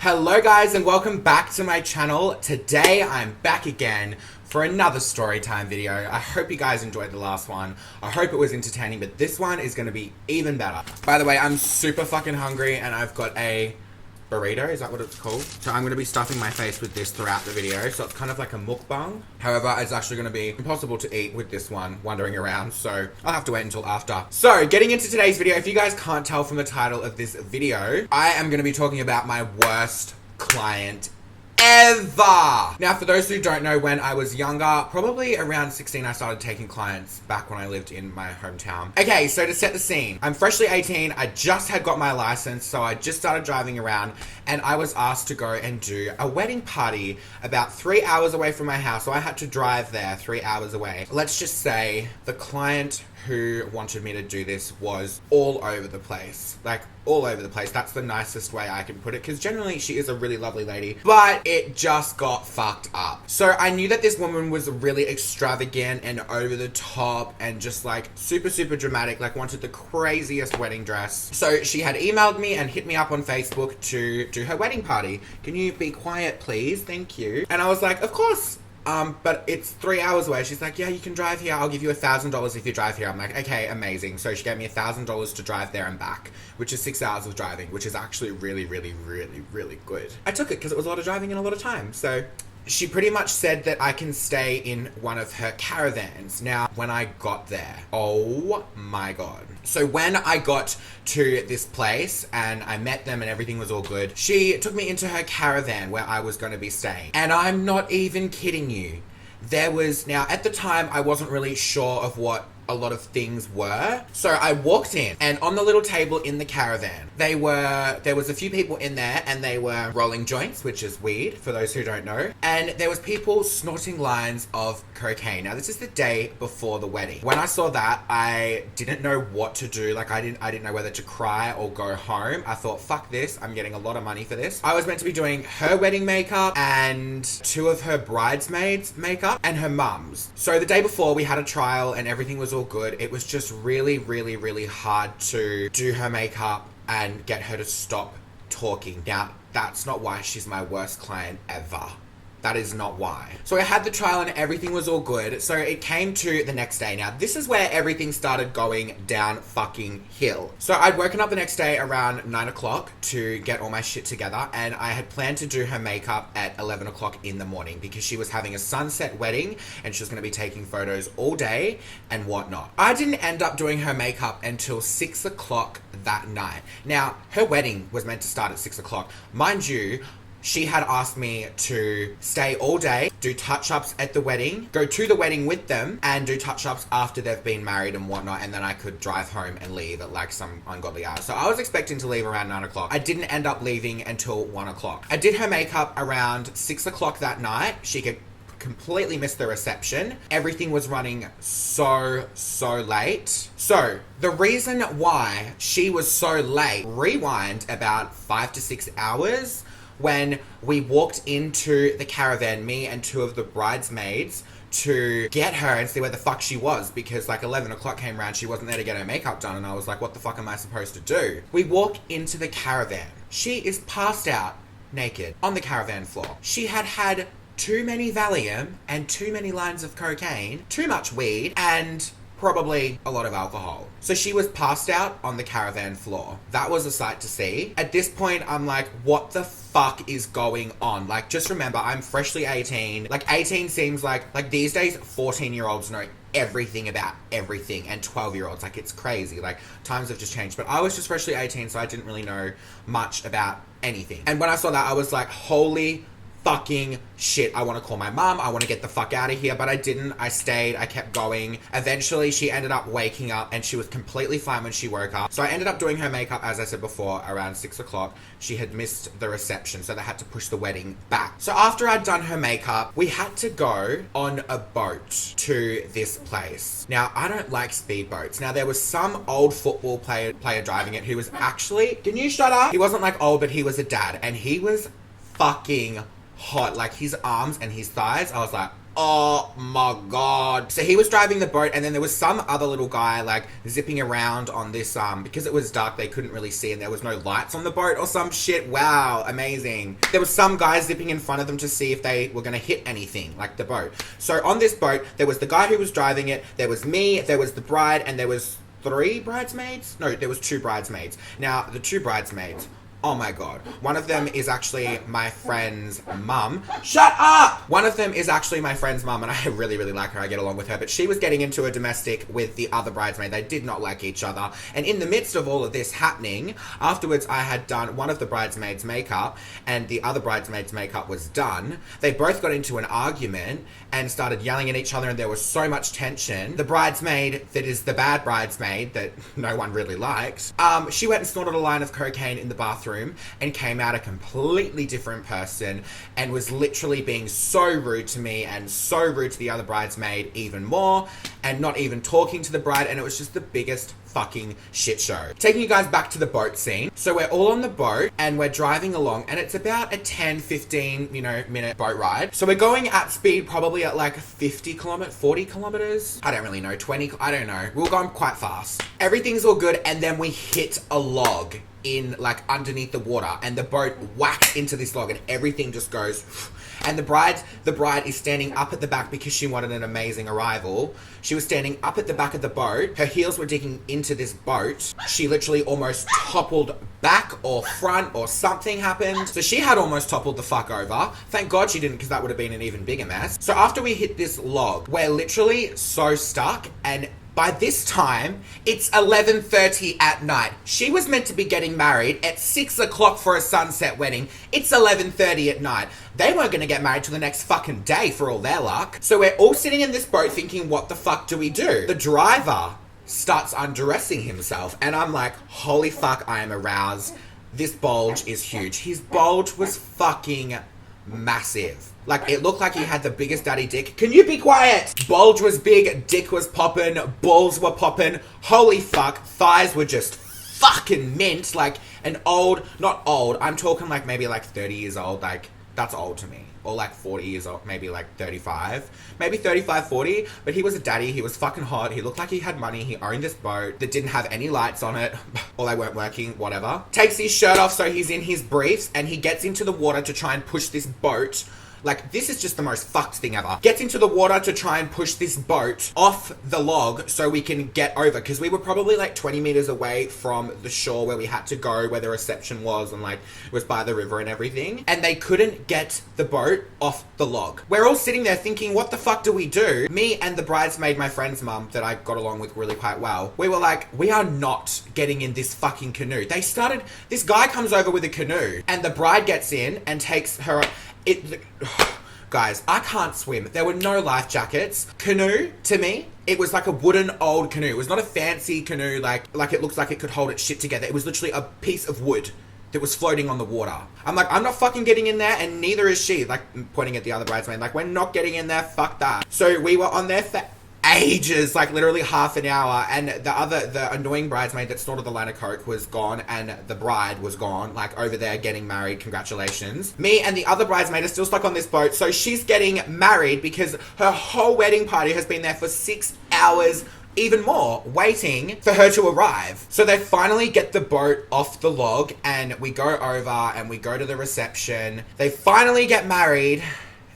Hello guys and welcome back to my channel. Today I'm back again for another story time video. I hope you guys enjoyed the last one. I hope it was entertaining, but this one is going to be even better. By the way, I'm super fucking hungry and I've got a burrito, is that what it's called? So I'm going to be stuffing my face with this throughout the video, so it's kind of like a mukbang. However, it's actually going to be impossible to eat with this one wandering around, so I'll have to wait until after. So, getting into today's video, if you guys can't tell from the title of this video, I am going to be talking about my worst client ever. Now, for those who don't know, when I was younger, probably around 16, I started taking clients back when I lived in my hometown. Okay, so to set the scene, I'm freshly 18, I just had got my license, so I just started driving around, and I was asked to go and do a wedding party about 3 hours away from my house, so I had to drive there 3 hours away. Let's just say the client who wanted me to do this was all over the place. Like, all over the place. That's the nicest way I can put it, because generally she is a really lovely lady, but it just got fucked up. So I knew that this woman was really extravagant and over the top and just like super dramatic, like wanted the craziest wedding dress. So she had emailed me and hit me up on Facebook to do her wedding party. Can you be quiet, please? Thank you. And I was like, of course. But it's 3 hours away. She's like, yeah, you can drive here. I'll give you $1,000 if you drive here. I'm like, okay, amazing. So she gave me $1,000 to drive there and back, which is 6 hours of driving, which is actually really good. I took it because it was a lot of driving and a lot of time. So she pretty much said that I can stay in one of her caravans. Now, when I got there, oh my God. So when I got to this place and I met them and everything was all good, she took me into her caravan where I was going to be staying. And I'm not even kidding you. There was, now at the time I wasn't really sure of what a lot of things were. So I walked in and on the little table in the caravan, there was a few people in there and they were rolling joints, which is weed for those who don't know. And there was people snorting lines of cocaine. Now this is the day before the wedding. When I saw that, I didn't know what to do. Like I didn't know whether to cry or go home. I thought, fuck this, I'm getting a lot of money for this. I was meant to be doing her wedding makeup and two of her bridesmaids makeup and her mum's. So the day before we had a trial and everything was all good. It was just really hard to do her makeup and get her to stop talking. Now, that's not why she's my worst client ever. That is not why. So I had the trial and everything was all good. So it came to the next day. Now, this is where everything started going down fucking hill. So I'd woken up the next day around 9 o'clock to get all my shit together. And I had planned to do her makeup at 11 o'clock in the morning because she was having a sunset wedding and she was going to be taking photos all day and whatnot. I didn't end up doing her makeup until 6 o'clock that night. Now, her wedding was meant to start at 6 o'clock. Mind you, she had asked me to stay all day, do touch-ups at the wedding, go to the wedding with them, and do touch-ups after they've been married and whatnot, and then I could drive home and leave at like some ungodly hour. So I was expecting to leave around 9 o'clock. I didn't end up leaving until 1 o'clock. I did her makeup around 6 o'clock that night. She could completely miss the reception. Everything was running so late. So the reason why she was so late, rewind about 5 to 6 hours, when we walked into the caravan, me and two of the bridesmaids, to get her and see where the fuck she was, because like 11 o'clock came around, she wasn't there to get her makeup done, and I was like, what the fuck am I supposed to do? We walk into the caravan. She is passed out naked on the caravan floor. She had had too many Valium and too many lines of cocaine, too much weed, and probably a lot of alcohol. So she was passed out on the caravan floor. That was a sight to see. At this point, I'm like, what the fuck is going on? Like, just remember, I'm freshly 18. Like, 18 seems like these days, 14-year-olds know everything about everything, and 12-year-olds, like, it's crazy. Like, times have just changed. But I was just freshly 18, so I didn't really know much about anything. And when I saw that, I was like, holy fucking shit, I want to call my mom, I want to get the fuck out of here, but I didn't. I stayed, I kept going. Eventually, she ended up waking up, and she was completely fine when she woke up. So I ended up doing her makeup, as I said before, around 6 o'clock. She had missed the reception, so they had to push the wedding back. So after I'd done her makeup, we had to go on a boat to this place. Now, I don't like speedboats. Now, there was some old football player driving it who was actually, can you shut up? He wasn't like old, but he was a dad, and he was fucking hot. Like, his arms and his thighs, I was like, Oh my god. So he was driving the boat, and then there was some other little guy like zipping around on this, because it was dark, they couldn't really see, and there was no lights on the boat or some shit. Wow, amazing. There was some guy zipping in front of them to see if they were gonna hit anything, like the boat. So on this boat, there was the guy who was driving it, there was me, there was the bride, and there was 3 bridesmaids? No, there was 2 bridesmaids. Now, the 2 bridesmaids, oh my god. One of them is actually my friend's mum. Shut up! One of them is actually my friend's mum, and I really, really like her. I get along with her. But she was getting into a domestic with the other bridesmaid. They did not like each other. And in the midst of all of this happening, afterwards I had done one of the bridesmaids' makeup, and the other bridesmaid's makeup was done. They both got into an argument and started yelling at each other, and there was so much tension. The bridesmaid that is the bad bridesmaid that no one really likes, she went and snorted a line of cocaine in the bathroom and came out a completely different person, and was literally being so rude to me and so rude to the other bridesmaid even more, and not even talking to the bride, and it was just the biggest fucking shit show. Taking you guys back to the boat scene. So we're all on the boat and we're driving along, and it's about a 10-15 minute boat ride. So we're going at speed, probably at like 40 kilometers, I don't really know, 20, I don't know, we were going quite fast. Everything's all good, and then we hit a log in like underneath the water, and the boat whacks into this log, and everything just goes. And the bride is standing up at the back because she wanted an amazing arrival. She was standing up at the back of the boat. Her heels were digging into this boat. She literally almost toppled back or front, or something happened. So she had almost toppled the fuck over. Thank God she didn't, because that would have been an even bigger mess. So after we hit this log, we're literally so stuck, and by this time, it's 11:30 at night. She was meant to be getting married at 6 o'clock for a sunset wedding. It's 11:30 at night. They weren't going to get married till the next fucking day for all their luck. So we're all sitting in this boat thinking, what the fuck do we do? The driver starts undressing himself, and I'm like, holy fuck, I am aroused. This bulge is huge. His bulge was fucking massive. Like, it looked like he had the biggest daddy dick. Can you be quiet? Bulge was big, dick was popping, balls were popping. Holy fuck, thighs were just fucking mint. Like, an old, not old, I'm talking like maybe like 30 years old. Like, that's old to me. Or like 40 years old, maybe like 35. Maybe 35, 40. But he was a daddy, he was fucking hot. He looked like he had money, he owned this boat that didn't have any lights on it. Or they weren't working, whatever. Takes his shirt off, so he's in his briefs, and he gets into the water to try and push this boat. Like, this is just the most fucked thing ever. Gets into the water to try and push this boat off the log so we can get over. Because we were probably like 20 meters away from the shore where we had to go, where the reception was, and like, it was by the river and everything. And they couldn't get the boat off the log. We're all sitting there thinking, what the fuck do we do? Me and the bridesmaid, my friend's mum, that I got along with really quite well, we were like, we are not getting in this fucking canoe. This guy comes over with a canoe, and the bride gets in and takes her... Guys, I can't swim. There were no life jackets. Canoe, to me, it was like a wooden old canoe. It was not a fancy canoe like it looks like it could hold its shit together. It was literally a piece of wood that was floating on the water. I'm like, I'm not fucking getting in there, and neither is she. Like, pointing at the other bridesmaid, like, we're not getting in there, fuck that. So we were on there for ages, like literally half an hour, and the annoying bridesmaid that snorted the line of coke was gone, and the bride was gone, like over there getting married, congratulations. Me and the other bridesmaid are still stuck on this boat, so she's getting married because her whole wedding party has been there for 6 hours, even more, waiting for her to arrive. So they finally get the boat off the log, and we go over and we go to the reception. They finally get married.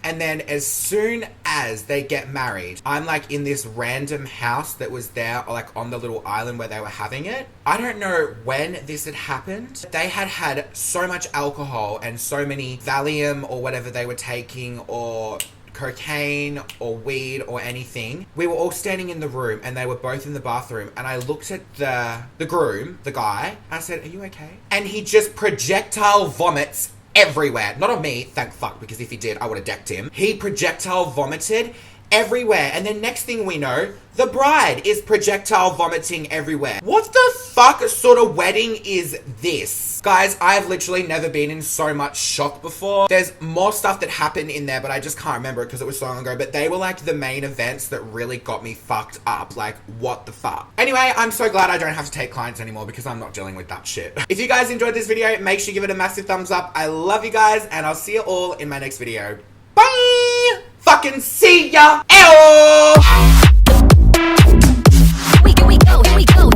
And then as soon as they get married, I'm like in this random house that was there, like on the little island where they were having it. I don't know when this had happened. They had had so much alcohol and so many Valium or whatever they were taking, or cocaine or weed or anything. We were all standing in the room, and they were both in the bathroom, and I looked at the groom, the guy, and I said, are you okay? And he just projectile vomits everywhere. Not on me, thank fuck, because if he did, I would have decked him. He projectile vomited everywhere, and then next thing we know, the bride is projectile vomiting everywhere. What the fuck sort of wedding is this? Guys, I have literally never been in so much shock before. There's more stuff that happened in there, but I just can't remember it because it was so long ago. But they were like the main events that really got me fucked up. Like, what the fuck? Anyway, I'm so glad I don't have to take clients anymore because I'm not dealing with that shit. If you guys enjoyed this video, make sure you give it a massive thumbs up. I love you guys, and I'll see you all in my next video. Bye! Fuck fucking see ya. Ew. Here we go, here we go.